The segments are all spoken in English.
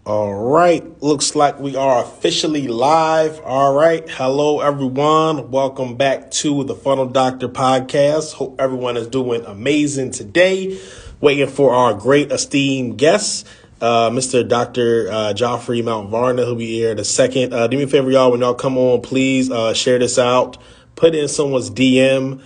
All right, looks like we are officially live. All right, hello everyone. Welcome back to the Funnel Doctor podcast. Hope everyone is doing amazing today. Waiting for our great esteemed guest, Mr. Dr. Geoffrey Mount Varner, who'll be here in a second. Do me a favor, y'all. When y'all come on, please share this out. Put it in someone's DM.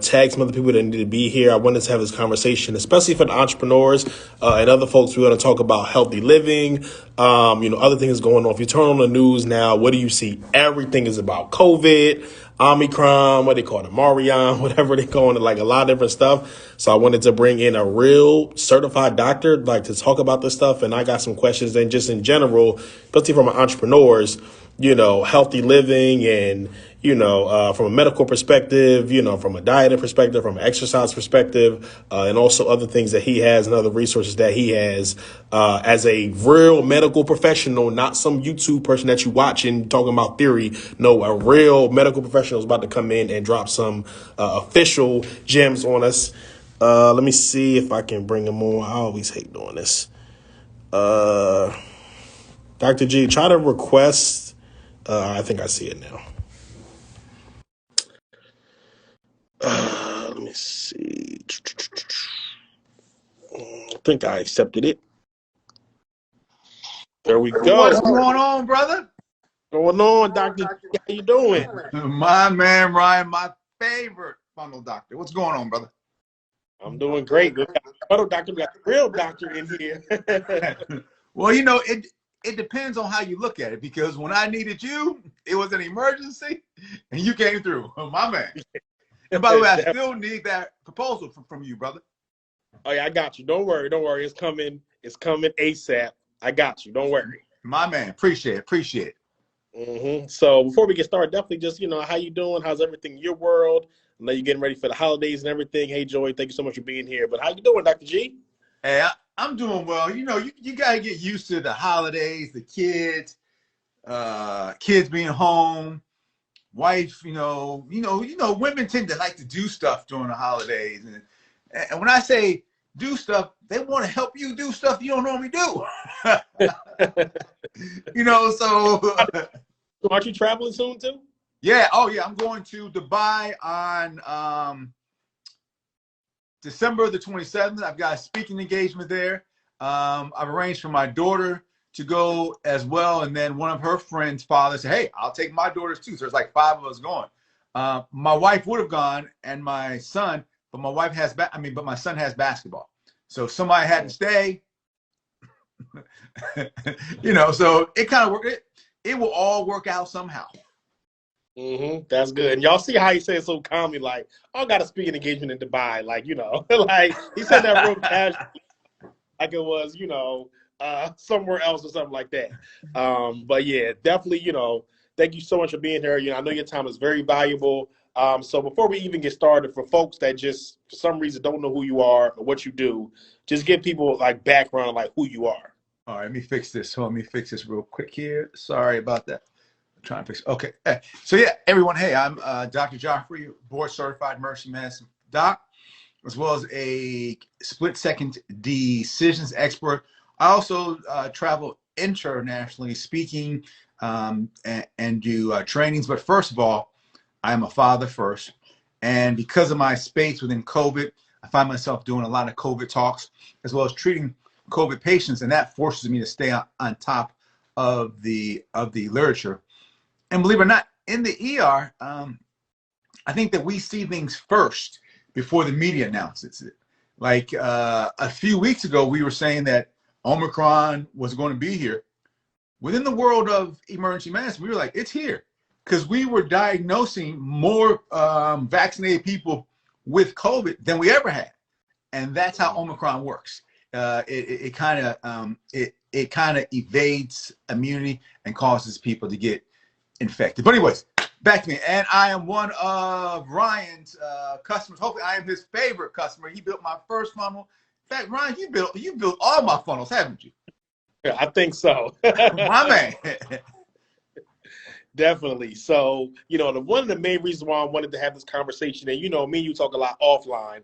Tag some other people that need to be here. I wanted to have this conversation, especially for the entrepreneurs and other folks. We're going to talk about healthy living, other things going on. If you turn on the news now, what do you see? Everything is about COVID, Omicron, what they call it, Marion, whatever they call it, like a lot of different stuff. So I wanted to bring in a real certified doctor, like to talk about this stuff. And I got some questions and just in general, especially from entrepreneurs, healthy living and, from a medical perspective, from a diet perspective, from an exercise perspective, and also other things that he has and other resources that he has as a real medical professional, not some YouTube person that you watch and talking about theory. No, a real medical professional is about to come in and drop some official gems on us. Let me see if I can bring him on. I always hate doing this. Dr. G, try to request. I think I see it now. Let me see. I think I accepted it. There we go. What's going on, brother? Going on, Dr. G, how you doing? My man, Ryan, my favorite funnel doctor. What's going on, brother? I'm doing great. We got the funnel doctor, we got the real doctor in here. Well, it depends on how you look at it, because when I needed you, it was an emergency, and you came through, my man. And by the way, I still need that proposal from you, brother. Oh yeah, I got you. Don't worry. It's coming. It's coming ASAP. I got you. Don't worry. My man, appreciate it. So before we get started, definitely just, how you doing? How's everything in your world? I know you're getting ready for the holidays and everything. Hey, Joy, thank you so much for being here. But how you doing, Dr. G? Hey, I'm doing well. You got to get used to the holidays, the kids being home, wife, women tend to like to do stuff during the holidays. And when I say do stuff, they want to help you do stuff you don't normally do. So aren't you traveling soon too? Yeah. Oh yeah. I'm going to Dubai on December the 27th. I've got a speaking engagement there. I've arranged for my daughter to go as well, and then one of her friends' fathers said, "Hey, I'll take my daughters too." So there's like 5 of us going. My wife would have gone, and my son, but my wife has but my son has basketball, so somebody had to stay. So it kind of worked. It will all work out somehow. That's good. And y'all see how he said so calmly, like, "I got a speaking engagement in Dubai," like, like he said that real casually, like it was, somewhere else or something like that. But yeah, definitely, thank you so much for being here. I know your time is very valuable. So before we even get started, for folks that just for some reason don't know who you are or what you do, just give people like background, like who you are. All right, let me fix this. So let me fix this real quick here. Sorry about that. I'm trying to fix. Okay. So yeah, everyone. Hey, I'm Dr. Geoffrey, board certified emergency medicine doc, as well as a split-second decisions expert. I also travel internationally speaking and do trainings. But first of all, I am a father first. And because of my space within COVID, I find myself doing a lot of COVID talks, as well as treating COVID patients. And that forces me to stay on top of the literature. And believe it or not, in the ER, I think that we see things first before the media announces it. Like a few weeks ago, we were saying that Omicron was going to be here. Within the world of emergency medicine, we were like, it's here. Because we were diagnosing more vaccinated people with COVID than we ever had. And that's how Omicron works. It kind of evades immunity and causes people to get infected. But anyways, back to me. And I am one of Ryan's customers. Hopefully I am his favorite customer. He built my first funnel. In fact, Ryan, you built all my funnels, haven't you? Yeah, I think so. My man. Definitely. So, one of the main reasons why I wanted to have this conversation, and me and you talk a lot offline,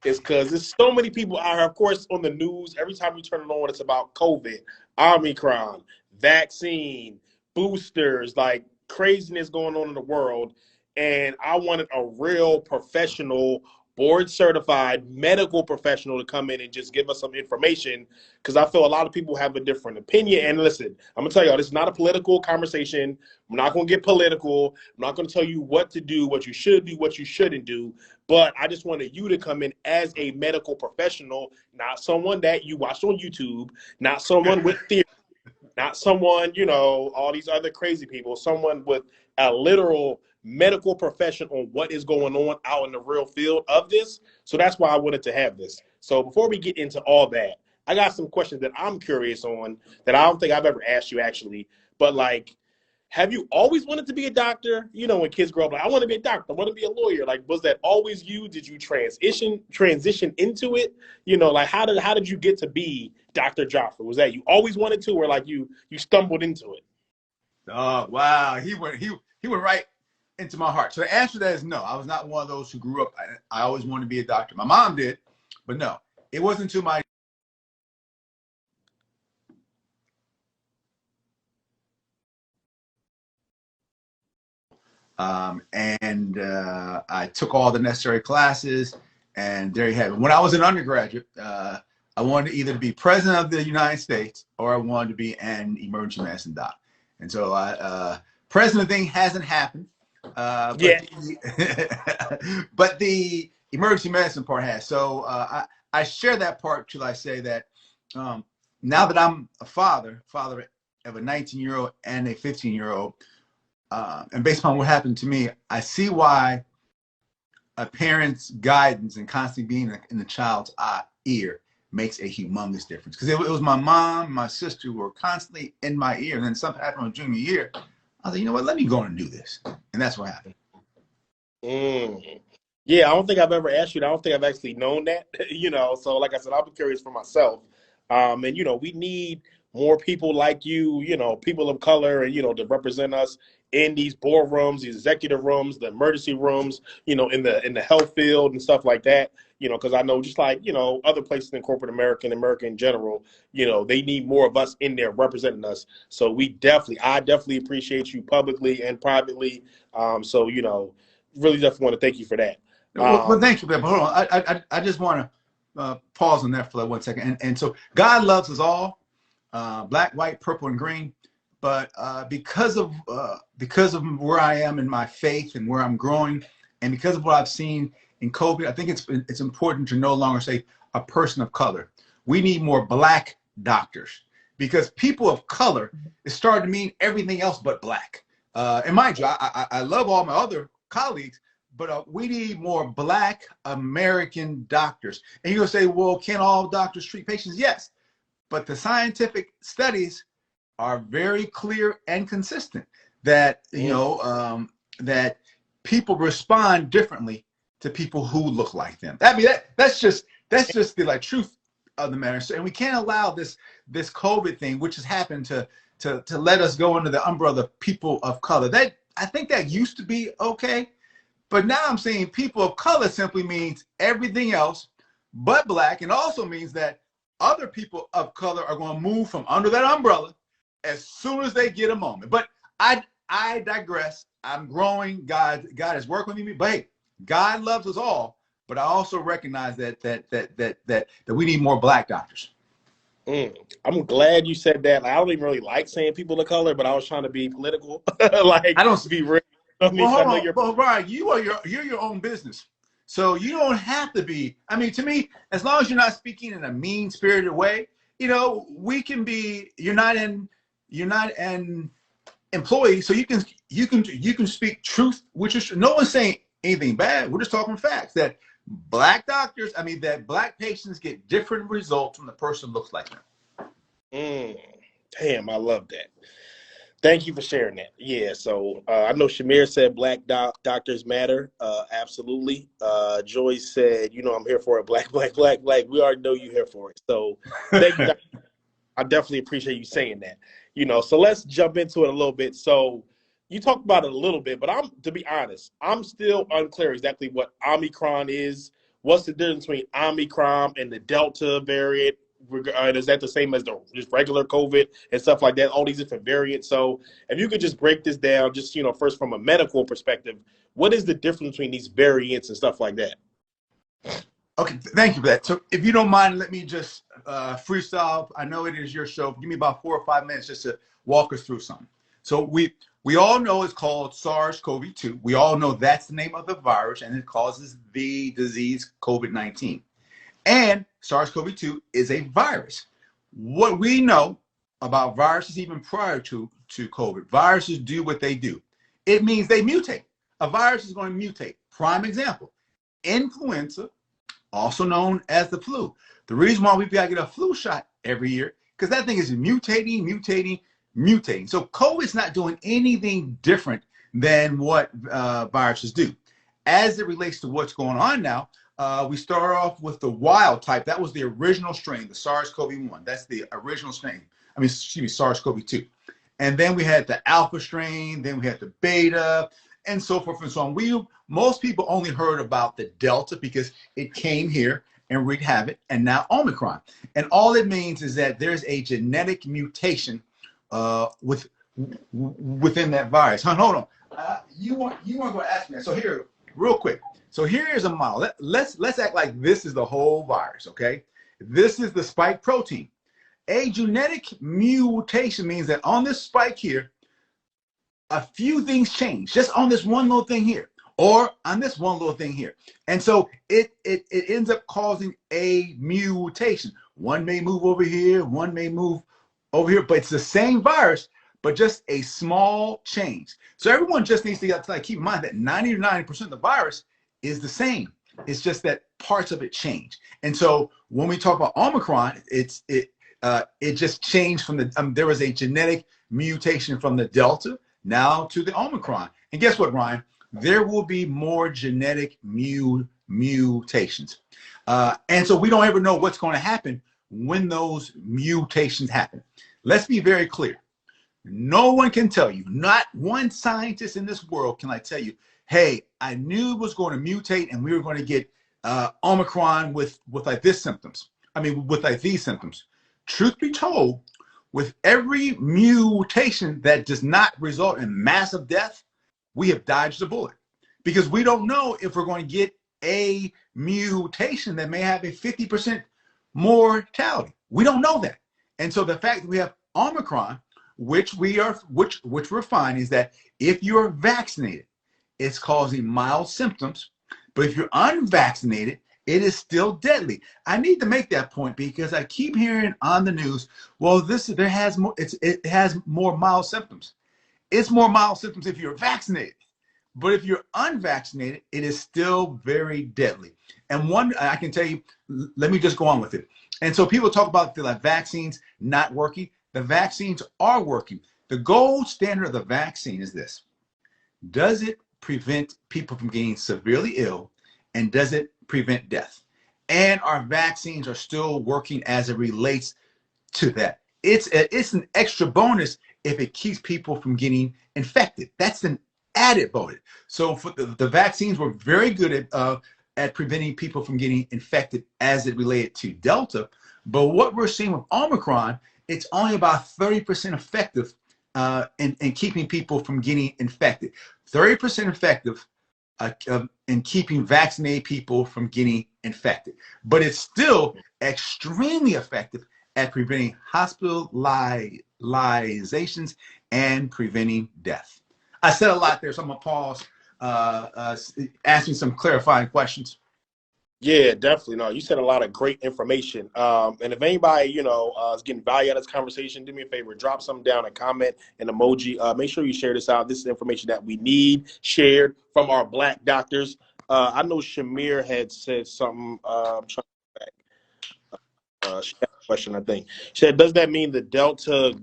is because there's so many people out here, of course, on the news. Every time you turn it on, it's about COVID, Omicron, vaccine, boosters, like craziness going on in the world. And I wanted a real professional, board certified medical professional to come in and just give us some information, because I feel a lot of people have a different opinion. And listen, I'm gonna tell y'all, this is not a political conversation. I'm not gonna get political. I'm not gonna tell you what to do, what you should do, what you shouldn't do. But I just wanted you to come in as a medical professional, not someone that you watched on YouTube, not someone with theory, not someone, all these other crazy people, someone with a literal medical profession on what is going on out in the real field of this. So that's why I wanted to have this. So before we get into all that, I got some questions that I'm curious on that I don't think I've ever asked you actually. But like, have you always wanted to be a doctor? When kids grow up, like, I want to be a doctor, I want to be a lawyer. Like, was that always you? Did you transition into it? Like, how did you get to be Dr. Geoffrey? Was that you always wanted to, or like you stumbled into it? Oh, wow. He went right into my heart. So the answer to that is no. I was not one of those who grew up. I always wanted to be a doctor. My mom did, but no, it wasn't until my I took all the necessary classes, and there you have it. When I was an undergraduate, I wanted either to be president of the United States or I wanted to be an emergency medicine doc. And so president thing hasn't happened. But, Yeah. but the emergency medicine part has. So I share that part till I say that now that I'm a father of a 19-year-old and a 15-year-old, and based upon what happened to me, I see why a parent's guidance and constantly being in the child's ear makes a humongous difference. Because it was my mom, my sister who were constantly in my ear. And then something happened on junior year. I was like, you know what? Let me go and do this. And that's what happened. Yeah, I don't think I've ever asked you. I don't think I've actually known that, So like I said, I'll be curious for myself. And, we need more people like you, people of color, and, to represent us in these boardrooms, these executive rooms, the emergency rooms, in the health field and stuff like that, because I know just like, other places in corporate America and America in general, they need more of us in there representing us. So I definitely appreciate you publicly and privately. So, really definitely want to thank you for that. Well, thank you, but hold on. I just want to pause on that for 1 second. And so God loves us all, black, white, purple, and green. But because of where I am in my faith and where I'm growing, and because of what I've seen in COVID, I think it's important to no longer say a person of color. We need more black doctors, because people of color is starting to mean everything else but black. And mind you, I love all my other colleagues, but we need more black American doctors. And you're gonna say, well, can all doctors treat patients? Yes, but the scientific studies are very clear and consistent that that people respond differently to people who look like them. I mean, that's just the like truth of the matter. So, and we can't allow this COVID thing, which has happened, to let us go under the umbrella of people of color. That, I think, that used to be okay, but now I'm saying people of color simply means everything else but black, and also means that other people of color are going to move from under that umbrella as soon as they get a moment. But I digress. I'm growing. God is working with me. But hey, God loves us all. But I also recognize that we need more black doctors. I'm glad you said that. Like, I don't even really like saying people of color, but I was trying to be political. Like, I don't be real. Well, hold on. Well, Brian, you're your own business, so you don't have to be. I mean, to me, as long as you're not speaking in a mean-spirited way, we can be. You're not an employee, so you can speak truth, which is, no one's saying anything bad. We're just talking facts that black doctors, that black patients get different results when the person looks like them. Damn, I love that. Thank you for sharing that. Yeah, so I know Shamir said black doctors matter. Absolutely. Joyce said, I'm here for it. Black, black, black, black. We already know you're here for it. So thank you. I definitely appreciate you saying that. So let's jump into it a little bit. So you talked about it a little bit, but to be honest, I'm still unclear exactly what Omicron is, what's the difference between Omicron and the Delta variant? Is that the same as the just regular COVID and stuff like that? All these different variants. So if you could just break this down, just first from a medical perspective, what is the difference between these variants and stuff like that? Okay, thank you for that. So if you don't mind, let me just freestyle. I know it is your show. Give me about 4 or 5 minutes just to walk us through something. So we all know it's called SARS-CoV-2. We all know that's the name of the virus, and it causes the disease COVID-19. And SARS-CoV-2 is a virus. What we know about viruses even prior to COVID, viruses do what they do. It means they mutate. A virus is going to mutate. Prime example, influenza, also known as the flu. The reason why we've got to get a flu shot every year, because that thing is mutating, mutating, mutating. So COVID's not doing anything different than what viruses do. As it relates to what's going on now, we start off with the wild type. That was the original strain, the SARS-CoV-1. That's the original strain. I mean, excuse me, SARS-CoV-2. And then we had the alpha strain, then we had the beta, and so forth and so on. Most people only heard about the Delta because it came here and wreaked havoc, and now Omicron. And all it means is that there's a genetic mutation within that virus. Hold on. You weren't going to ask me that. So here, real quick. So here is a model. Let's act like this is the whole virus, okay? This is the spike protein. A genetic mutation means that on this spike here, a few things change, just on this one little thing here, or on this one little thing here. And so it ends up causing a mutation. One may move over here, one may move over here, but it's the same virus, but just a small change. So everyone just needs to keep in mind that 90 to 90% of the virus is the same. It's just that parts of it change. And so when we talk about Omicron, it just changed from the, there was a genetic mutation from the Delta now to the Omicron. And guess what, Ryan? There will be more genetic mutations. And so we don't ever know what's going to happen when those mutations happen. Let's be very clear. No one can tell you, not one scientist in this world can tell you, hey, I knew it was going to mutate and we were going to get Omicron with like this symptoms. I mean, with like these symptoms. Truth be told, with every mutation that does not result in massive death, we have dodged a bullet because we don't know if we're going to get a mutation that may have a 50% mortality. We don't know that. And so the fact that we have Omicron, which we're finding is that if you're vaccinated, it's causing mild symptoms, but if you're unvaccinated, it is still deadly. I need to make that point because I keep hearing on the news, well, it has more mild symptoms. It's more mild symptoms if you're vaccinated, but if you're unvaccinated, it is still very deadly. And one, I can tell you, let me just go on with it. And so people talk about the vaccines not working. The vaccines are working. The gold standard of the vaccine is this. Does it prevent people from getting severely ill, and does it prevent death? And our vaccines are still working as it relates to that. It's an extra bonus if it keeps people from getting infected. That's an added bonus. So for the vaccines were very good at preventing people from getting infected as it related to Delta. But what we're seeing with Omicron, it's only about 30% effective in keeping people from getting infected. 30% effective in keeping vaccinated people from getting infected. But it's still extremely effective at preventing hospitalizations and preventing death. I said a lot there, so I'm going to pause, asking some clarifying questions. Yeah, definitely. No, you said a lot of great information. And if anybody, is getting value out of this conversation, do me a favor, drop something down, a comment, an emoji. Make sure you share this out. This is information that we need shared from our Black doctors. I know Shamir had said something. I'm trying to back. She had a question, I think. She said, does that mean the Delta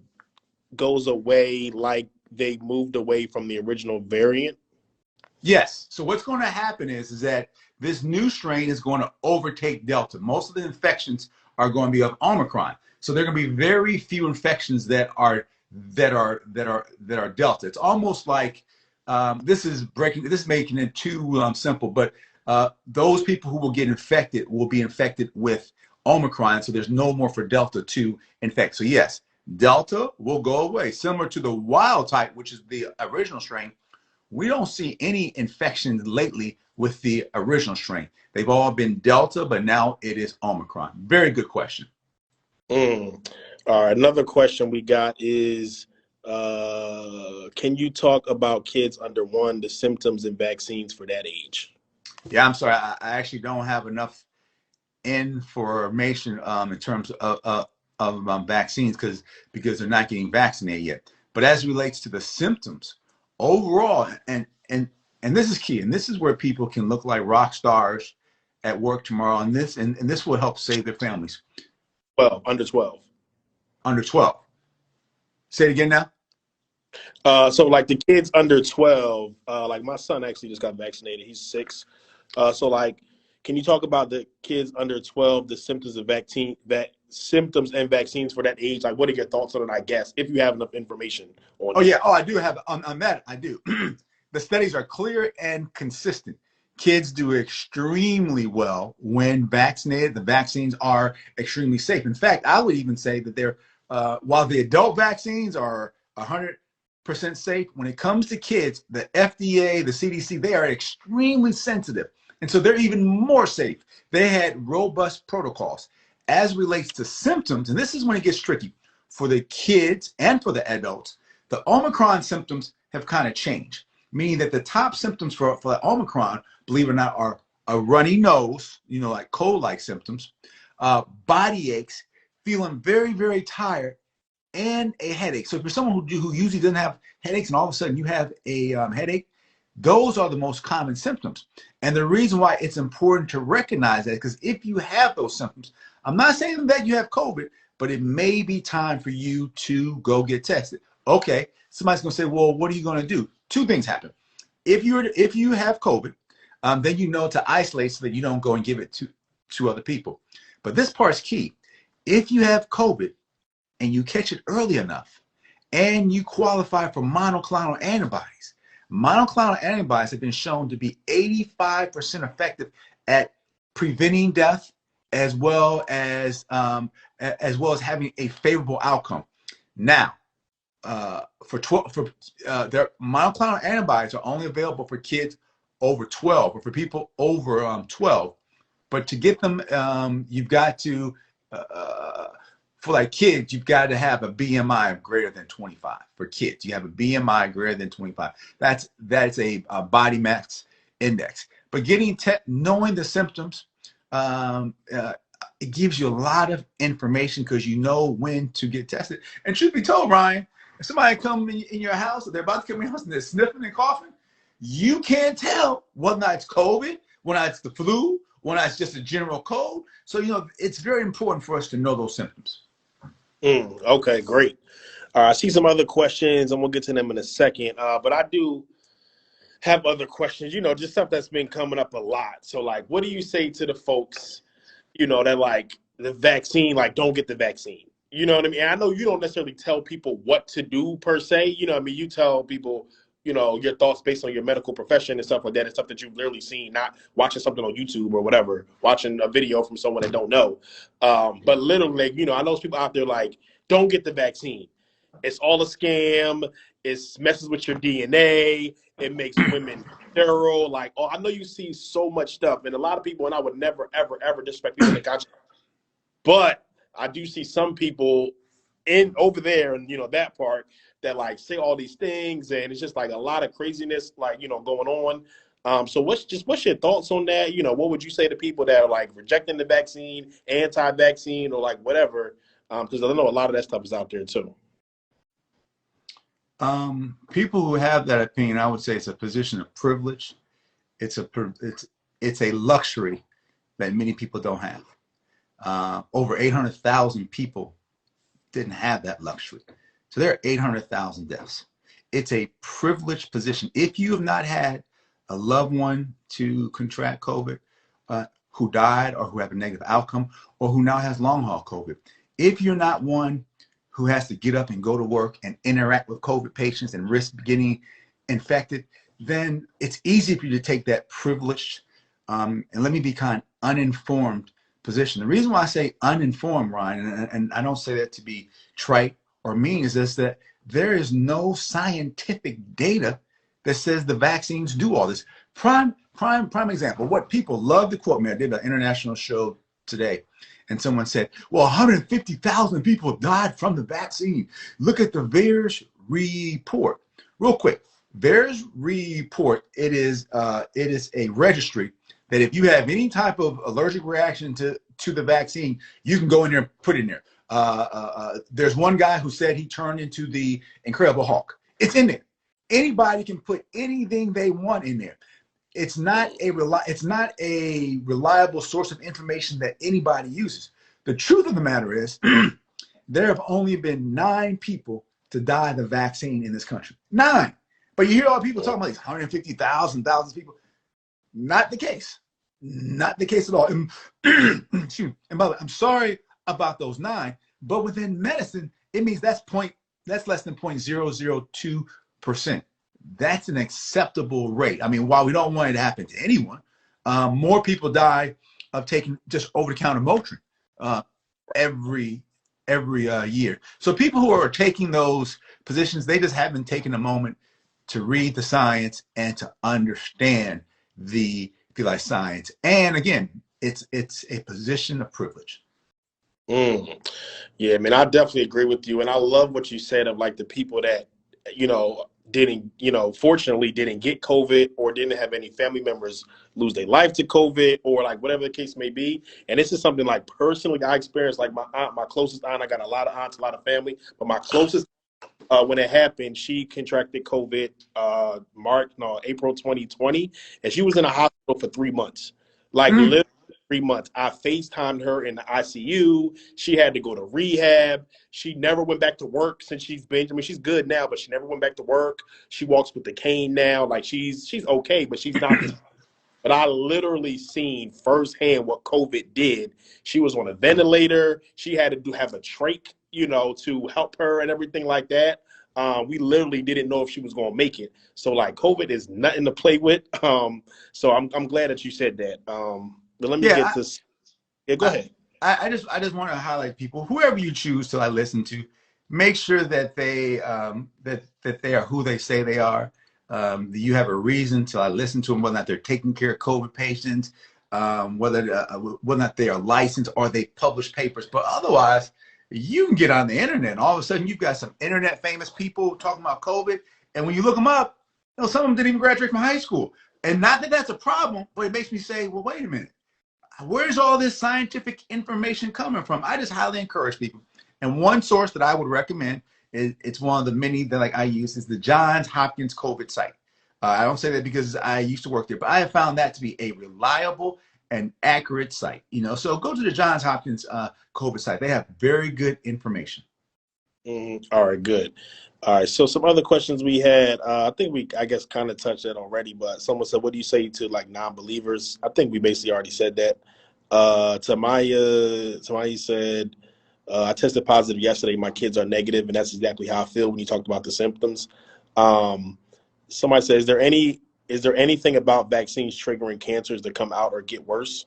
goes away like they moved away from the original variant? Yes. So what's going to happen is that this new strain is going to overtake Delta. Most of the infections are going to be of Omicron. So there are going to be very few infections that are Delta. It's almost like this is making it too simple, but those people who will get infected will be infected with Omicron, so there's no more for Delta to infect. So yes, Delta will go away. Similar to the wild type, which is the original strain, we don't see any infections lately with the original strain. They've all been Delta, but now it is Omicron. Very good question. All right, another question we got is, can you talk about kids under 1, the symptoms and vaccines for that age? Yeah, I'm sorry. I actually don't have enough information in terms of vaccines because they're not getting vaccinated yet. But as it relates to the symptoms overall, and this is key, and this is where people can look like rock stars at work tomorrow, and this will help save their families. Well, under 12. Under 12. Say it again now. So like the kids under 12, like my son actually just got vaccinated. He's 6. So like, can you talk about the kids under 12, the symptoms of symptoms and vaccines for that age? Like, what are your thoughts on it, I guess, if you have enough information on Oh, it? yeah. Oh, I do have on that. I do. The studies are clear and consistent. Kids do extremely well when vaccinated. The vaccines are extremely safe. In fact, I would even say that they're, while the adult vaccines are 100% safe, when it comes to kids, the FDA, the CDC, they are extremely sensitive. And so they're even more safe. They had robust protocols as relates to symptoms. And this is when it gets tricky for the kids and for the adults. The Omicron symptoms have kind of changed, meaning that the top symptoms for the Omicron, believe it or not, are a runny nose, like cold-like symptoms, body aches, feeling very, very tired, and a headache. So if you're someone who usually doesn't have headaches and all of a sudden you have a headache, those are the most common symptoms. And the reason why it's important to recognize that, because if you have those symptoms, I'm not saying that you have COVID, but it may be time for you to go get tested. Okay, somebody's gonna say, well, what are you gonna do? Two things happen. If you have COVID, then you know to isolate so that you don't go and give it to other people. But this part's key. If you have COVID and you catch it early enough and you qualify for monoclonal antibodies, monoclonal antibodies have been shown to be 85% effective at preventing death as well as having a favorable outcome. Now, their monoclonal antibodies are only available for kids over 12 or for people over 12. But to get them, you've got to, for like kids, you've got to have a BMI of greater than 25. For kids, you have a BMI greater than 25. That's a body mass index. But knowing the symptoms, it gives you a lot of information because you know when to get tested. And truth be told, Ryan, if somebody comes in your house, or they're about to come in your house and they're sniffing and coughing, you can't tell whether or not it's COVID, whether or not it's the flu, whether or not it's just a general cold. So, it's very important for us to know those symptoms. Okay, great. I see some other questions, and we'll get to them in a second. But I do have other questions, just stuff that's been coming up a lot. So, like, what do you say to the folks, that like the vaccine, like, don't get the vaccine? You know what I mean? And I know you don't necessarily tell people what to do per se. You know what I mean? You tell people, your thoughts based on your medical profession and stuff like that, and stuff that you've literally seen, not watching something on YouTube or whatever, watching a video from someone that don't know. But literally, I know those people out there like, don't get the vaccine. It's all a scam. It messes with your DNA. It makes women sterile. Like, I know you see so much stuff, and a lot of people, and I would never, ever, ever disrespect people in the conscience, but I do see some people over there, and that part that like say all these things, and it's just like a lot of craziness, like going on. So what's your thoughts on that? What would you say to people that are like rejecting the vaccine, anti-vaccine, or like whatever? Because I know a lot of that stuff is out there too. People who have that opinion, I would say it's a position of privilege. It's a luxury that many people don't have. Over 800,000 people didn't have that luxury. So there are 800,000 deaths. It's a privileged position. If you have not had a loved one to contract COVID, who died or who have a negative outcome, or who now has long haul COVID, if you're not one who has to get up and go to work and interact with COVID patients and risk getting infected, then it's easy for you to take that privileged and let me be kind, uninformed position. The reason why I say uninformed, Ryan, and I don't say that to be trite or mean, is this, that there is no scientific data that says the vaccines do all this. Prime example, what people love to quote me. I did an international show today, and someone said, well, 150,000 people died from the vaccine. Look at the VAERS report. Real quick, VAERS report, it is a registry that if you have any type of allergic reaction to the vaccine, you can go in there and put it in there. There's one guy who said he turned into the Incredible Hulk. It's in there. Anybody can put anything they want in there. It's not a reliable source of information that anybody uses. The truth of the matter is, there have only been 9 people to die of the vaccine in this country. 9. But you hear all people talking about these 150,000, thousands of people. Not the case. Not the case at all. And, excuse me. And by the way, I'm sorry about those 9, but within medicine, it means that's less than 0.002%. That's an acceptable rate. I mean, while we don't want it to happen to anyone, more people die of taking just over-the-counter Motrin every year. So people who are taking those positions, they just haven't taken a moment to read the science and to understand the science. And again, it's a position of privilege. Yeah, man, I definitely agree with you. And I love what you said of like the people that, fortunately didn't get COVID or didn't have any family members lose their life to COVID or like whatever the case may be. And this is something like personally I experienced, like my aunt, my closest aunt, I got a lot of aunts, a lot of family, but my closest, when it happened, she contracted COVID April 2020, and she was in a hospital for 3 months. Like literally 3 months. I FaceTimed her in the ICU. She had to go to rehab. She never went back to work since she's good now, but she never went back to work. She walks with the cane now. Like she's okay, but she's not. But I literally seen firsthand what COVID did. She was on a ventilator. She had to have a trach, to help her and everything like that. We literally didn't know if she was going to make it. So like COVID is nothing to play with. So I'm glad that you said that. But let me get this. Yeah, go ahead. I just want to highlight people, whoever you choose to listen to, make sure that they that they are who they say they are. You have a reason to listen to them, whether or not they're taking care of COVID patients, whether or not they are licensed or they publish papers. But otherwise, you can get on the internet and all of a sudden you've got some internet famous people talking about COVID. And when you look them up, some of them didn't even graduate from high school. And not that that's a problem, but it makes me say, well, wait a minute. Where's all this scientific information coming from? I just highly encourage people. And one source that I would recommend, it's one of the many that I use, is the Johns Hopkins COVID site. I don't say that because I used to work there, but I have found that to be a reliable and accurate site. So go to the Johns Hopkins COVID site. They have very good information. All right, good. All right, so some other questions we had. I think I guess kind of touched that already, but someone said, what do you say to like non-believers? I think we basically already said that. Tamaya said, I tested positive yesterday. My kids are negative, and that's exactly how I feel when you talked about the symptoms. Somebody said, is there anything about vaccines triggering cancers that come out or get worse?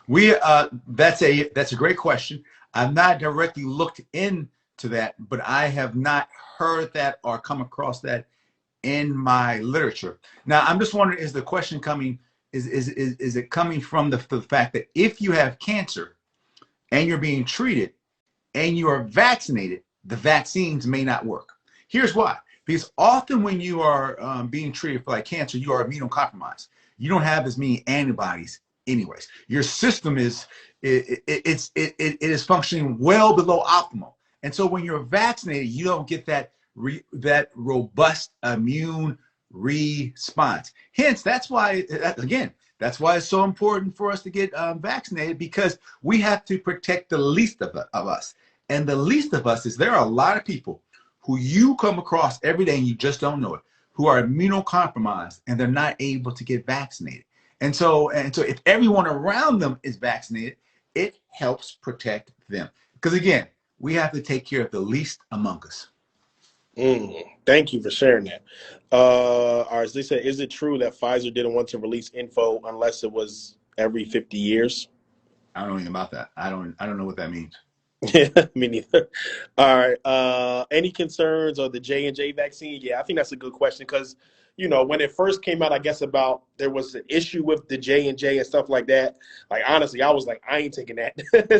That's a great question. I've not directly looked into that, but I have not heard that or come across that in my literature. Now, I'm just wondering, is the question coming, is it coming from the fact that if you have cancer and you're being treated and you are vaccinated, the vaccines may not work? Here's why. Because often when you are being treated for like cancer, you are immunocompromised. You don't have as many antibodies anyways. Your system is functioning well below optimal. And so when you're vaccinated, you don't get that robust immune response. Hence, that's why it's so important for us to get vaccinated, because we have to protect the least of us. And the least of us is, there are a lot of people who you come across every day and you just don't know it, who are immunocompromised and they're not able to get vaccinated. And so if everyone around them is vaccinated, it helps protect them. Because again, we have to take care of the least among us. Thank you for sharing that. Or as they said, is it true that Pfizer didn't want to release info unless it was every 50 years? I don't know anything about that. I don't know what that means. Yeah, me neither. All right. Any concerns of the J&J vaccine? Yeah, I think that's a good question because, when it first came out, I guess about there was an issue with the J&J and stuff like that. Like honestly, I was like, I ain't taking that.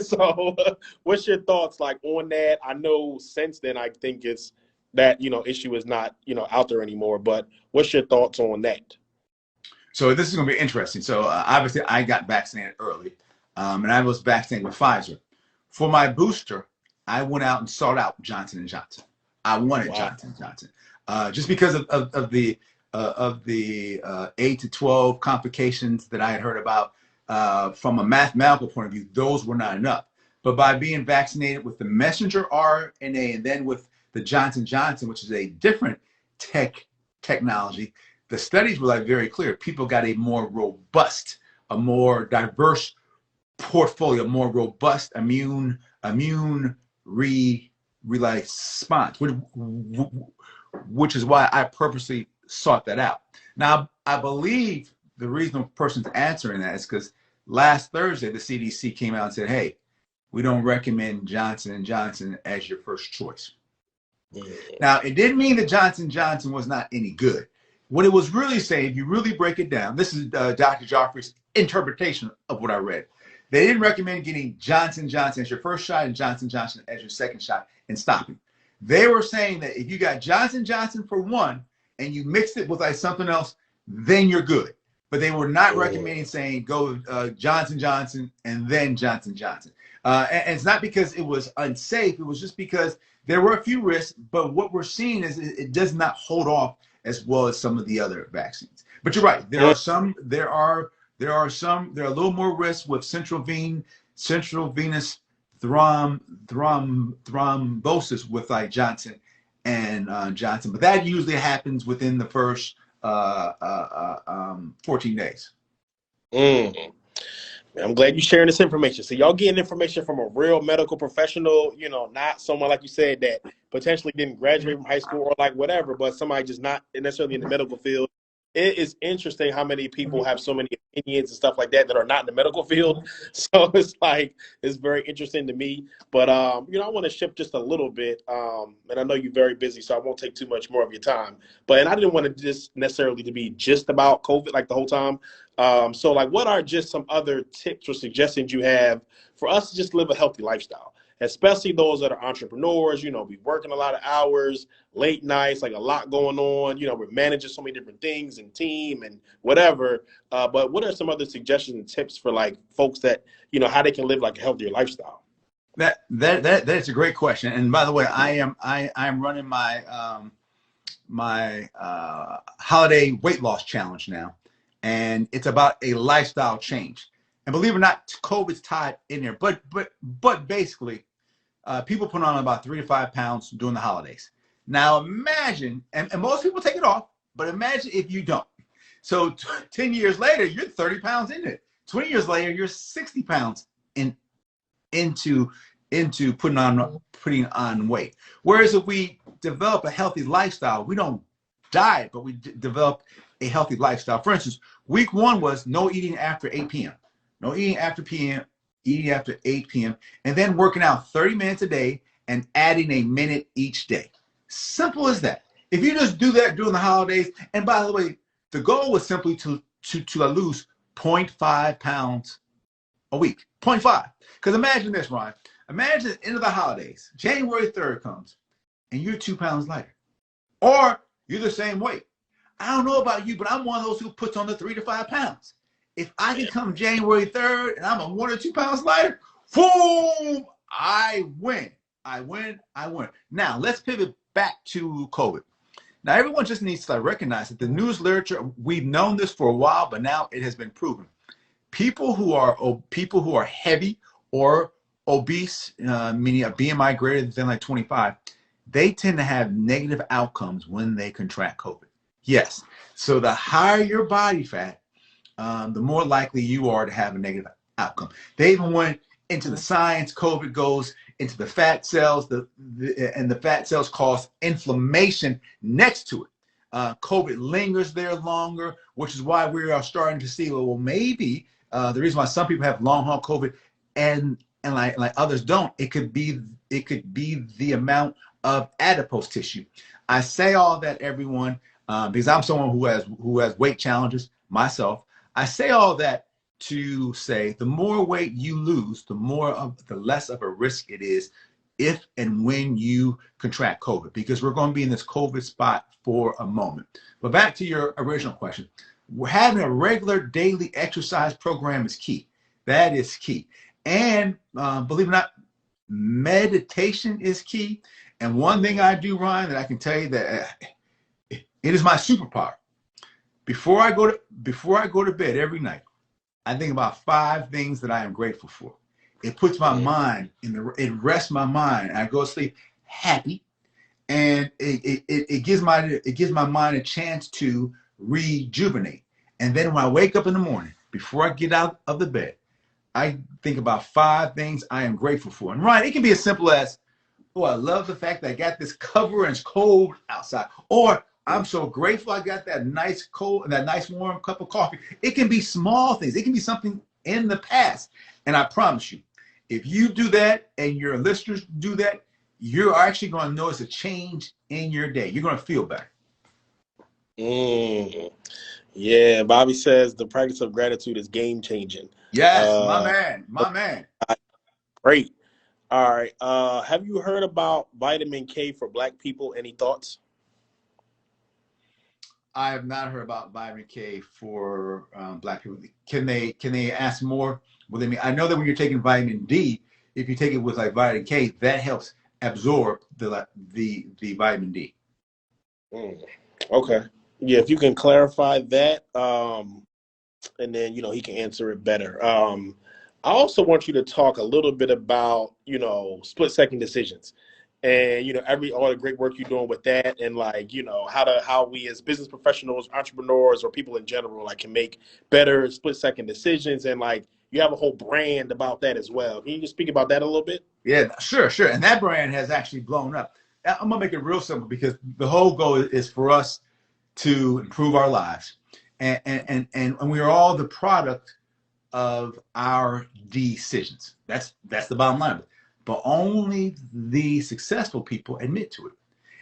So, what's your thoughts like on that? I know since then, I think it's that issue is not out there anymore. But what's your thoughts on that? So this is going to be interesting. So obviously, I got vaccinated early, and I was vaccinated with Pfizer. For my booster, I went out and sought out Johnson and Johnson. I wanted Wow. Johnson and Johnson just because of the 8 to 12 complications that I had heard about from a mathematical point of view. Those were not enough. But by being vaccinated with the messenger RNA and then with the Johnson Johnson, which is a different technology, the studies were like very clear. People got a more robust, a more diverse portfolio, more robust immune response, which is why I purposely sought that out. Now, I believe the reason a person's answering that is because last Thursday the CDC came out and said, "Hey, we don't recommend Johnson and Johnson as your first choice." Now, it didn't mean that Johnson Johnson was not any good. What it was really saying, if you really break it down, this is Dr. Geoffrey's interpretation of what I read. They didn't recommend getting Johnson Johnson as your first shot and Johnson Johnson as your second shot and stopping. They were saying that if you got Johnson Johnson for one and you mixed it with like something else, then you're good. But they were not recommending saying go Johnson Johnson and then Johnson Johnson. And it's not because it was unsafe. It was just because there were a few risks. But what we're seeing is it does not hold off as well as some of the other vaccines. But you're right. There are a little more risk with central venous thrombosis with like Johnson and Johnson, but that usually happens within the first 14 days. I'm glad you're sharing this information. So y'all getting information from a real medical professional, not someone like you said that potentially didn't graduate from high school or like whatever, but somebody just not necessarily in the medical field. It is interesting how many people have so many opinions and stuff like that are not in the medical field. So it's very interesting to me. But I want to shift just a little bit. And I know you're very busy, so I won't take too much more of your time. And I didn't want to just necessarily to be just about COVID like the whole time. So what are just some other tips or suggestions you have for us to just live a healthy lifestyle? Especially those that are entrepreneurs, be working a lot of hours, late nights, like a lot going on. We're managing so many different things and team and whatever. But what are some other suggestions and tips for like folks that, how they can live like a healthier lifestyle? That's a great question. And by the way, I am running my my holiday weight loss challenge now, and it's about a lifestyle change. And believe it or not, COVID's tied in there. But basically, people put on about 3 to 5 pounds during the holidays. Now imagine, and most people take it off, but imagine if you don't. So 10 years later, you're 30 pounds in it. 20 years later, you're 60 pounds into putting on weight. Whereas if we develop a healthy lifestyle, we don't diet, but we develop a healthy lifestyle. For instance, week 1 was no eating after 8 p.m. No eating after eating after 8 p.m. and then working out 30 minutes a day and adding a minute each day. Simple as that. If you just do that during the holidays, and by the way, the goal was simply to lose 0.5 pounds a week. 0.5. Because imagine this, Ron. Imagine at the end of the holidays, January 3rd comes, and you're 2 pounds lighter. Or you're the same weight. I don't know about you, but I'm one of those who puts on the 3 to 5 pounds. If I can come January 3rd and I'm a 1 or 2 pounds lighter, boom, I win. I win. Now, let's pivot back to COVID. Now, everyone just needs to recognize that the news literature, we've known this for a while, but now it has been proven. People who are heavy or obese, meaning a BMI greater than like 25, they tend to have negative outcomes when they contract COVID. Yes. So the higher your body fat, the more likely you are to have a negative outcome. They even went into the science. COVID goes into the fat cells, and the fat cells cause inflammation next to it. COVID lingers there longer, which is why we are starting to see, well, maybe the reason why some people have long haul COVID and like others don't, it could be the amount of adipose tissue. I say all that, everyone, because I'm someone who has weight challenges myself. I say all that to say the more weight you lose, the less of a risk it is if and when you contract COVID, because we're going to be in this COVID spot for a moment. But back to your original question, having a regular daily exercise program is key. That is key. And believe it or not, meditation is key. And one thing I do, Ryan, that I can tell you that it is my superpower. Before I go to bed every night, I think about 5 things that I am grateful for. It puts my mind it rests my mind. I go to sleep happy, and it gives my mind a chance to rejuvenate. And then when I wake up in the morning, before I get out of the bed, I think about 5 things I am grateful for. And Ryan, it can be as simple as, oh, I love the fact that I got this cover and it's cold outside, or I'm so grateful I got that nice warm cup of coffee. It can be small things. It can be something in the past. And I promise you, if you do that and your listeners do that, you're actually going to notice a change in your day. You're going to feel better. Yeah, Bobby says the practice of gratitude is game changing. Yes, my man. Great. All right. Have you heard about vitamin K for Black people? Any thoughts? I have not heard about vitamin K for Black people. Can they ask more? What they mean? I know that when you're taking vitamin D, if you take it with like vitamin K, that helps absorb the vitamin D. Okay. Yeah, if you can clarify that, and then he can answer it better. I also want you to talk a little bit about split-second decisions, and all the great work you're doing with that, and how we as business professionals, entrepreneurs, or people in general can make better split-second decisions, and you have a whole brand about that as well. Can you just speak about that a little bit? Yeah, sure. And that brand has actually blown up. I'm gonna make it real simple, because the whole goal is for us to improve our lives, and we are all the product of our decisions. That's the bottom line. But only the successful people admit to it.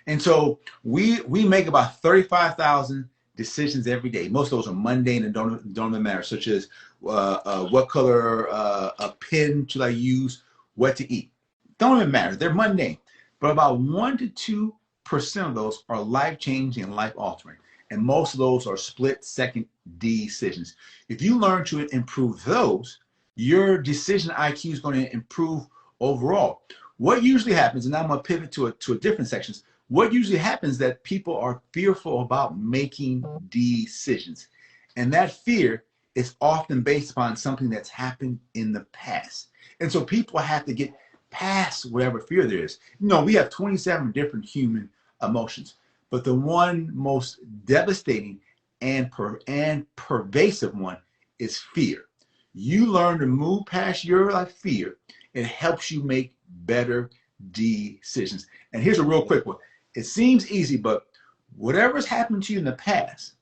And so we make about 35,000 decisions every day. Most of those are mundane and don't even matter, such as what color a pen should I use, what to eat. Don't even matter. They're mundane. But about 1% to 2% of those are life-changing and life-altering. And most of those are split-second decisions. If you learn to improve those, your decision IQ is going to improve overall. What usually happens, and I'm going to pivot to a different section, what usually happens is that people are fearful about making decisions. And that fear is often based upon something that's happened in the past. And so people have to get past whatever fear there is. We have 27 different human emotions, but the one most devastating and pervasive one is fear. You learn to move past your fear. It helps you make better decisions. And here's a real quick one. It seems easy, but whatever's happened to you in the past,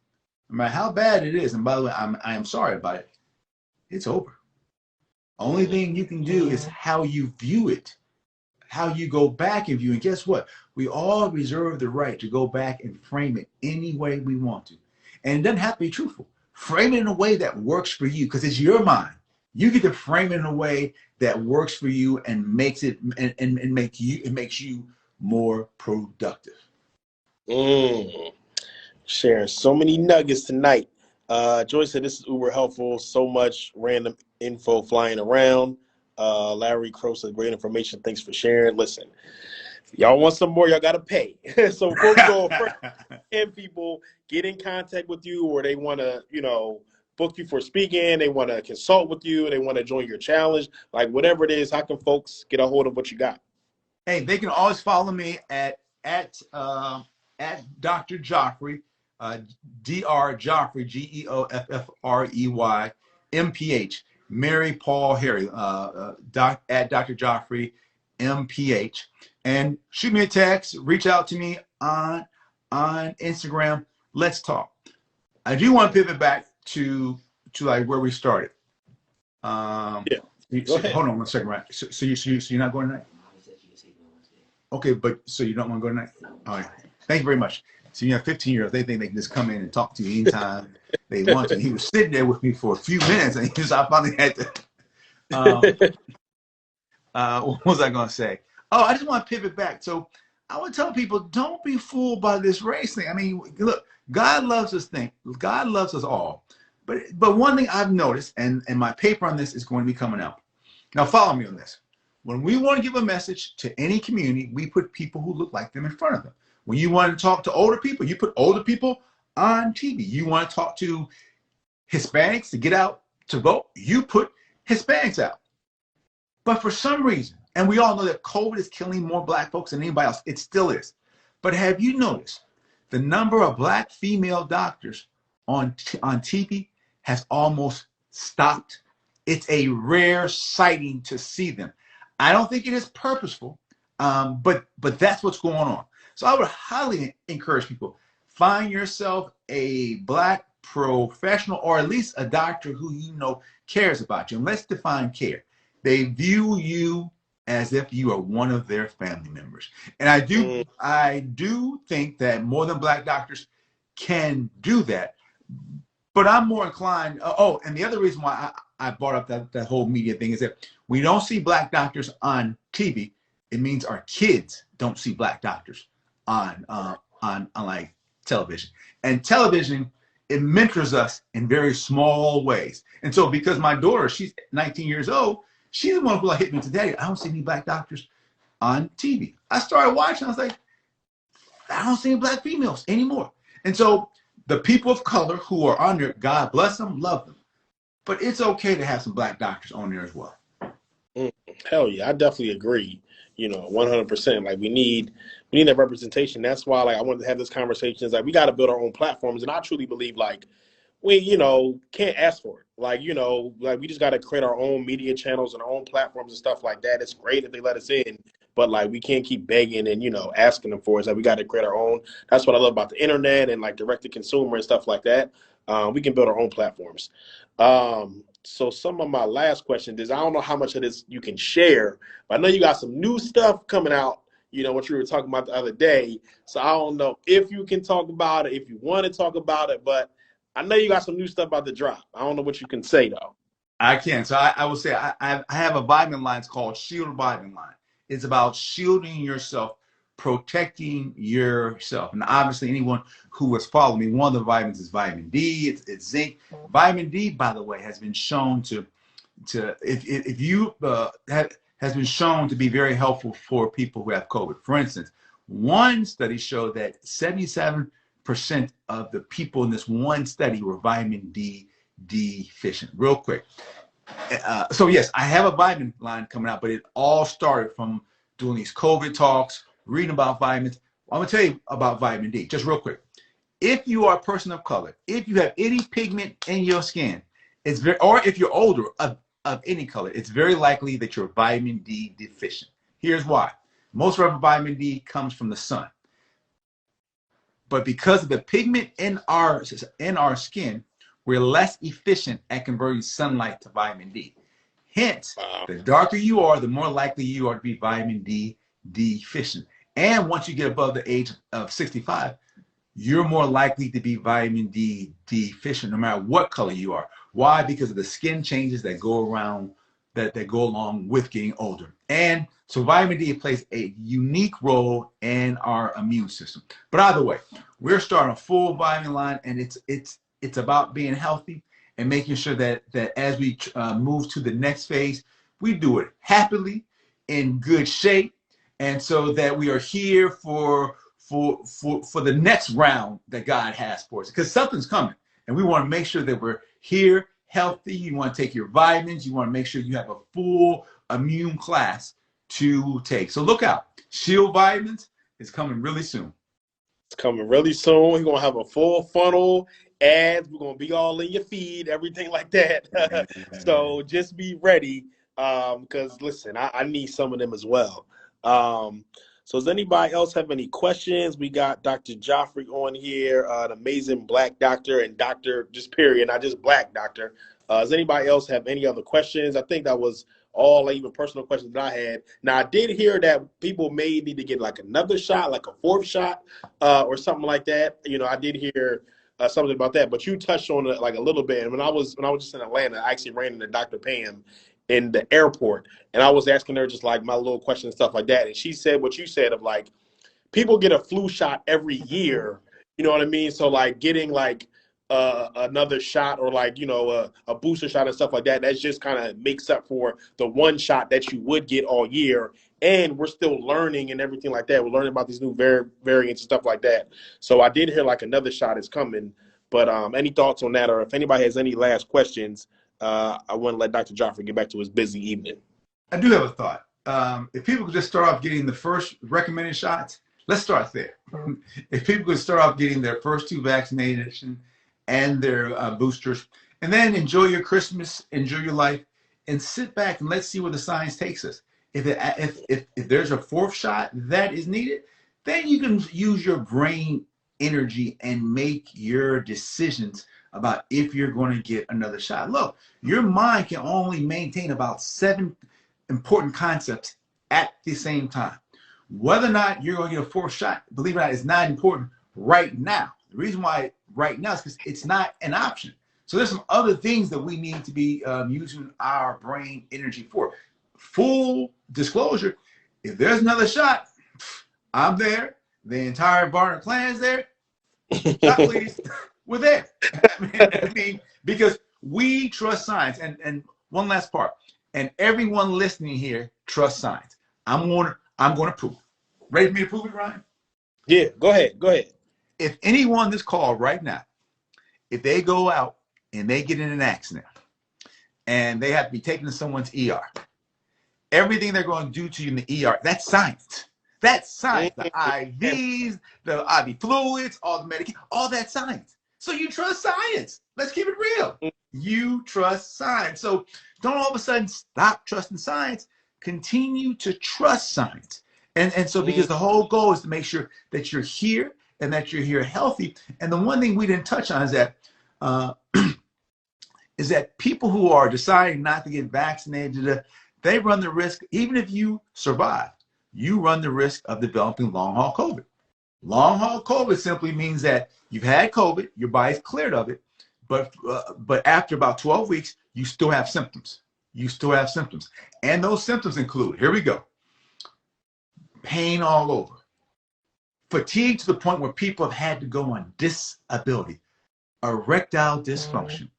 no matter how bad it is, and by the way, I am sorry about it, it's over. Only thing you can do is how you view it, how you go back and view. And guess what? We all reserve the right to go back and frame it any way we want to. And it doesn't have to be truthful. Frame it in a way that works for you, because it's your mind. You get to frame it in a way that works for you and makes it it makes you more productive. Sharing so many nuggets tonight. Joyce said this is uber helpful. So much random info flying around. Larry Crow said great information. Thanks for sharing. Listen, y'all want some more, y'all got to pay. So before we go first, can people get in contact with you, or they want to, book you for speaking, they want to consult with you, they want to join your challenge, whatever it is, how can folks get a hold of what you got? Hey, they can always follow me at Dr. Geoffrey, Dr. Geoffrey, Geoffrey, MPH, Mary Paul Harry, at Dr. Geoffrey, MPH. And shoot me a text, reach out to me on Instagram. Let's talk. I do want to pivot back to like where we started. Yeah. Go ahead. Hold on one second, right? So you're not going tonight? Okay, but so you don't want to go tonight? All right. Thank you very much. So you have 15-year-olds. They think they can just come in and talk to you anytime they want to. He was sitting there with me for a few minutes, and I finally had to. What was I going to say? Oh, I just want to pivot back. So I would tell people, don't be fooled by this race thing. I mean, look, God loves us. God loves us all. But one thing I've noticed, and my paper on this is going to be coming out. Now, follow me on this. When we want to give a message to any community, we put people who look like them in front of them. When you want to talk to older people, you put older people on TV. You want to talk to Hispanics to get out to vote, you put Hispanics out. But for some reason, and we all know that COVID is killing more Black folks than anybody else, it still is. But have you noticed the number of Black female doctors on TV has almost stopped? It's a rare sighting to see them. I don't think it is purposeful, but that's what's going on. So I would highly encourage people, find yourself a Black professional or at least a doctor who you know cares about you. And let's define care. They view you as if you are one of their family members. And I do think that more than Black doctors can do that. But I'm more inclined. And the other reason why I brought up that whole media thing is that we don't see Black doctors on TV. It means our kids don't see Black doctors on like television. And television, it mentors us in very small ways. And so because my daughter, she's 19 years old, she's the one who hit me today. I don't see any Black doctors on TV. I started watching. I was like, I don't see any Black females anymore. And so the people of color who are on there, God bless them, love them. But it's okay to have some Black doctors on there as well. Hell yeah, I definitely agree. 100%. Like we need that representation. That's why like I wanted to have this conversation. Is like we got to build our own platforms, and I truly believe like we can't ask for it. Like like we just got to create our own media channels and our own platforms and stuff like that. It's great if they let us in, but like we can't keep begging and asking them for it. It's like we got to create our own. That's what I love about the internet and like direct to consumer and stuff like that. We can build our own platforms. So some of my last questions is I don't know how much of this you can share, but I know you got some new stuff coming out, what you were talking about the other day. So I don't know if you can talk about it, if you want to talk about it, but I know you got some new stuff about to drop. I don't know what you can say though. I can. So I will say I have a vitamin line. It's called Shield Vitamin Line. It's about shielding yourself, protecting yourself. And obviously anyone who has followed me, one of the vitamins is vitamin D, it's zinc. Vitamin D, by the way, has been shown has been shown to be very helpful for people who have COVID. For instance, one study showed that 77% of the people in this one study were vitamin D deficient. Real quick. So yes, I have a vitamin line coming out, but it all started from doing these COVID talks, reading about vitamins. I'm gonna tell you about vitamin D, just real quick. If you are a person of color, if you have any pigment in your skin, or if you're older of any color, it's very likely that you're vitamin D deficient. Here's why. Most of our vitamin D comes from the sun. But because of the pigment in our skin, we're less efficient at converting sunlight to vitamin D. Hence, the darker you are, the more likely you are to be vitamin D deficient. And once you get above the age of 65, you're more likely to be vitamin D deficient no matter what color you are. Why? Because of the skin changes that go along with getting older. And so vitamin D plays a unique role in our immune system. But either way, we're starting a full vitamin line, and it's about being healthy and making sure that as we move to the next phase, we do it happily, in good shape, and so that we are here for the next round that God has for us, because something's coming, and we want to make sure that we're here, healthy. You want to take your vitamins. You want to make sure you have a full immune class to take. So look out. Shield Vitamins is coming really soon. It's coming really soon. We're going to have a full funnel, ads. We're going to be all in your feed, everything like that. So just be ready Because listen, I need some of them as well. Um, so does anybody else have any questions? We got Dr. Geoffrey on here, an amazing black doctor and doctor, just period, not just black doctor. Does anybody else have any other questions? I think that was all even personal questions that I had. Now I did hear that people may need to get like another shot, like a fourth shot, or something like that. You know, I did hear something about that, but you touched on it like a little bit. And when I was just in Atlanta, I actually ran into Dr. Pam in the airport, and I was asking her just like my little questions and stuff like that, and she said what you said of like people get a flu shot every year. You know what I mean? So like getting like another shot or like a booster shot and stuff like that. That's just kind of makes up for the one shot that you would get all year. And we're still learning and everything like that. We're learning about these new variants and stuff like that. So I did hear like another shot is coming. But any thoughts on that, or if anybody has any last questions, I want to let Dr. Geoffrey get back to his busy evening. I do have a thought. If people could just start off getting the first recommended shots, let's start there. If people could start off getting their first 2 vaccinations and their boosters, and then enjoy your Christmas, enjoy your life, and sit back and let's see where the science takes us. If there's a 4th shot that is needed, then you can use your brain energy and make your decisions about if you're going to get another shot. Look, your mind can only maintain about 7 important concepts at the same time. Whether or not you're going to get a 4th shot, believe it or not, is not important right now. The reason why right now is because it's not an option. So there's some other things that we need to be using our brain energy for. Full disclosure, if there's another shot, I'm there. The entire Varner clan is there. Shot, please. We're there. I mean, because we trust science. And one last part. And everyone listening here trusts science. I'm going to prove it. Ready for me to prove it, Ryan? Yeah, go ahead. Go ahead. If anyone on this call right now, if they go out and they get in an accident and they have to be taken to someone's ER, everything they're going to do to you in the ER, that's science. That's science. The IVs, the IV fluids, all the medication, all that science. So you trust science. Let's keep it real. You trust science. So don't all of a sudden stop trusting science. Continue to trust science. And so because the whole goal is to make sure that you're here and that you're here healthy. And the one thing we didn't touch on is that people who are deciding not to get vaccinated, they run the risk, even if you survive, you run the risk of developing long-haul COVID. Long-haul COVID simply means that you've had COVID, your body's cleared of it, but after about 12 weeks, you still have symptoms. You still have symptoms. And those symptoms include, here we go, pain all over, fatigue to the point where people have had to go on disability, erectile dysfunction,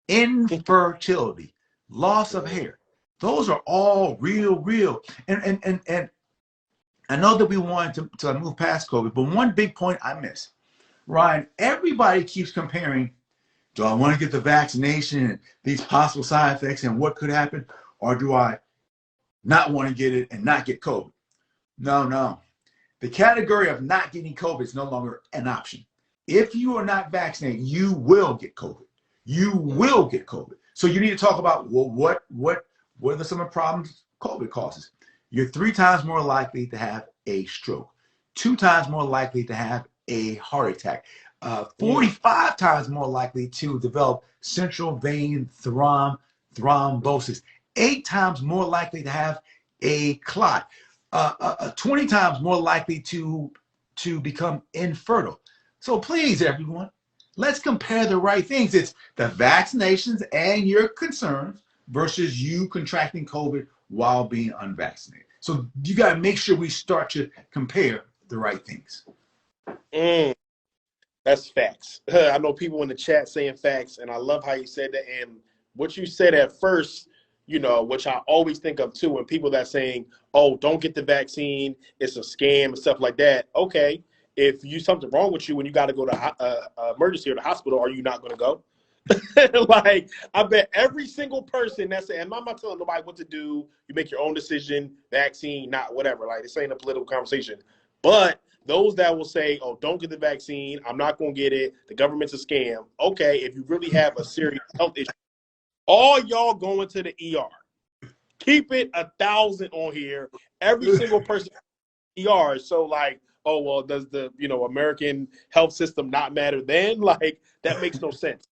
infertility, loss of hair. Those are all real. And I know that we wanted to move past COVID, but one big point I missed. Ryan, everybody keeps comparing, do I want to get the vaccination and these possible side effects and what could happen? Or do I not want to get it and not get COVID? No. The category of not getting COVID is no longer an option. If you are not vaccinated, you will get COVID. You will get COVID. So you need to talk about, well, what are some of the problems COVID causes? You're 3 times more likely to have a stroke, 2 times more likely to have a heart attack, 45 times more likely to develop central vein thrombosis, 8 times more likely to have a clot, 20 times more likely to become infertile. So please, everyone, let's compare the right things. It's the vaccinations and your concerns versus you contracting COVID while being unvaccinated. So you got to make sure we start to compare the right things. That's facts. I know people in the chat saying facts, and I love how you said that. And what you said at first, which I always think of too, when people that saying, oh, don't get the vaccine, it's a scam and stuff like that. Okay, if you something wrong with you when you got to go to emergency or the hospital, are you not going to go? Like, I bet every single person that's saying, I'm not telling nobody what to do. You make your own decision, vaccine, not whatever. Like, this ain't a political conversation. But those that will say, oh, don't get the vaccine, I'm not going to get it, the government's a scam. Okay, if you really have a serious health issue, all y'all going to the ER. Keep it 1,000 on here. Every single person ER. So like, oh well, does the American health system not matter then? Like that makes no sense.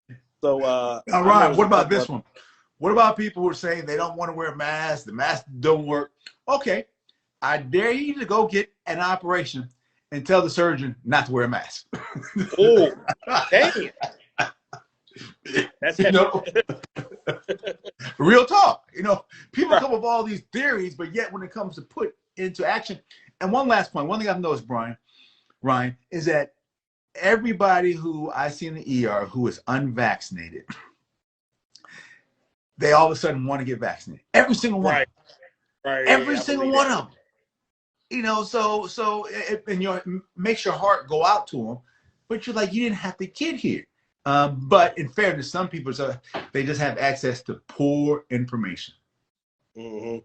So All I know right. it's What a about couple this of one? What about people who are saying they don't want to wear masks? The mask don't work. Okay, I dare you to go get an operation and tell the surgeon not to wear a mask. oh damn, that's You heavy. know, real talk. You know, people come up with all these theories, but yet when it comes to put into action. And one last point, one thing I've noticed, Ryan, is that everybody who I see in the ER who is unvaccinated, they all of a sudden want to get vaccinated. Every single one of them. Right. Every Yeah, I single believe one that. of them. You know, so and it makes your heart go out to them, but you're like, you didn't have to get here. But in fairness, some people they just have access to poor information. Mm-hmm.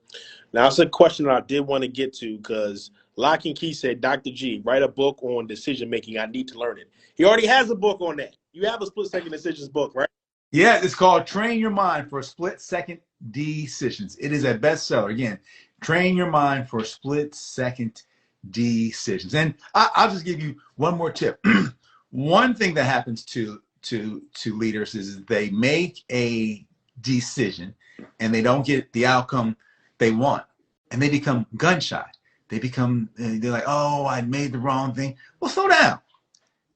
Now, it's a question that I did want to get to because Lock and Key said, Dr. G, write a book on decision making. I need to learn it. He already has a book on that. You have a split second decisions book, right? Yeah, it's called Train Your Mind for Split Second Decisions. It is a bestseller. Again, Train Your Mind for Split Second Decisions. And I'll just give you one more tip. One thing that happens to leaders is they make a decision and they don't get the outcome they want, and they become gun shy. They're like, oh, I made the wrong thing. Well, slow down.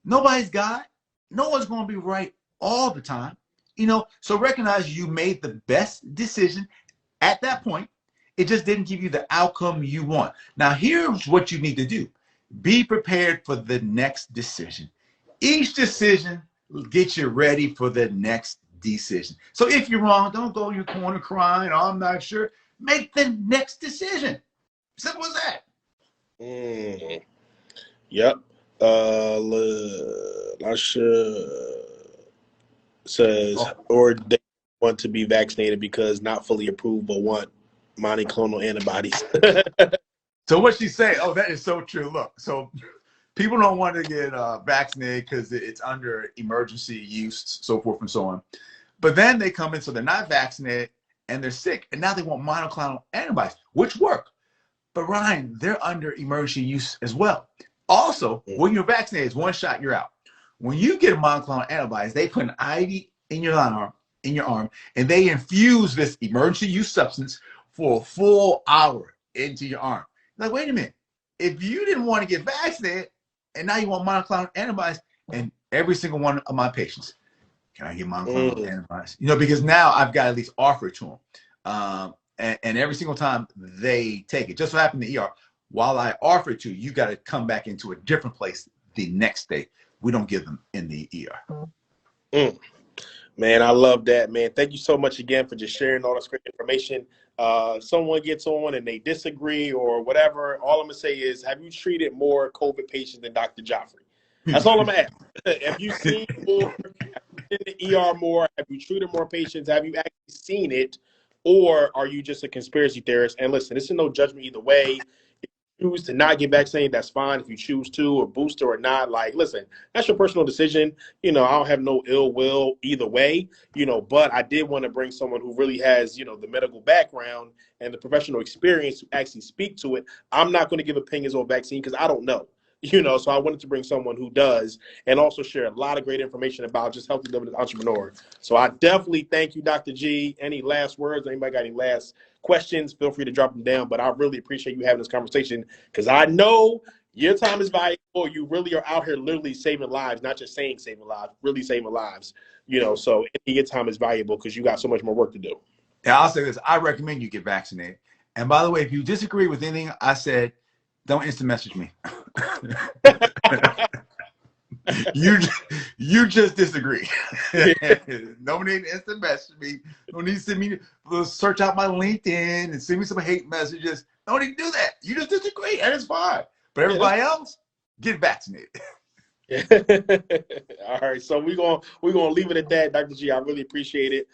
Nobody's God. No one's going to be right all the time. You know, so recognize you made the best decision at that point. It just didn't give you the outcome you want. Now, here's what you need to do. Be prepared for the next decision. Each decision gets you ready for the next decision. So if you're wrong, don't go in your corner crying, oh, I'm not sure. Make the next decision. Simple as that. Mm-hmm. Yep. Lasha says, or they want to be vaccinated because not fully approved, but want monoclonal antibodies. So what she say? Oh, that is so true. Look, so people don't want to get vaccinated because it's under emergency use, so forth and so on. But then they come in, so they're not vaccinated and they're sick, and now they want monoclonal antibodies, which work. But Ryan, they're under emergency use as well. Also, when you're vaccinated, it's one shot, you're out. When you get monoclonal antibodies, they put an IV in your arm, and they infuse this emergency use substance for a full hour into your arm. Like, wait a minute. If you didn't want to get vaccinated, and now you want monoclonal antibodies, and every single one of my patients, can I get monoclonal antibodies? You know, because now I've got to at least offer it to them. And every single time they take it, just so happened in the ER, while I offer it to you, you got to come back into a different place the next day. We don't give them in the ER. Man, I love that, man. Thank you so much again for just sharing all this great information. Someone gets on and they disagree or whatever. All I'm going to say is, have you treated more COVID patients than Dr. Geoffrey? That's all I'm going to ask. Have you seen more in the ER more? Have you treated more patients? Have you actually seen it? Or are you just a conspiracy theorist? And listen, this is no judgment either way. If you choose to not get vaccinated, that's fine. If you choose to, or booster or not, like, listen, that's your personal decision. You know, I don't have no ill will either way, you know, but I did want to bring someone who really has, you know, the medical background and the professional experience to actually speak to it. I'm not going to give opinions on vaccine because I don't know. You know, so I wanted to bring someone who does and also share a lot of great information about just healthy living as an entrepreneur. So I definitely thank you, Dr. G. Any last words? Anybody got any last questions? Feel free to drop them down. But I really appreciate you having this conversation because I know your time is valuable. You really are out here literally saving lives, not just saying saving lives, really saving lives. You know, so your time is valuable because you got so much more work to do. Yeah, I'll say this. I recommend you get vaccinated. And by the way, if you disagree with anything I said, don't instant message me. you just disagree. No need to instant message me. No need to send me search out my LinkedIn and send me some hate messages. No need to do that. You just disagree, and it's fine. But everybody else, get vaccinated. All right, so we're gonna leave it at that, Dr. G. I really appreciate it.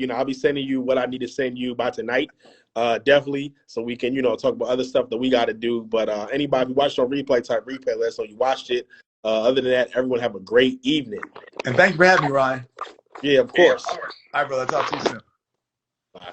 You know, I'll be sending you what I need to send you by tonight. Definitely, so we can, you know, talk about other stuff that we got to do. But anybody who watched on replay, type replay, let us know you watched it. Other than that, everyone have a great evening. And thank you for having me, Ryan. Yeah, of course. All right, brother. Talk to you soon. Bye.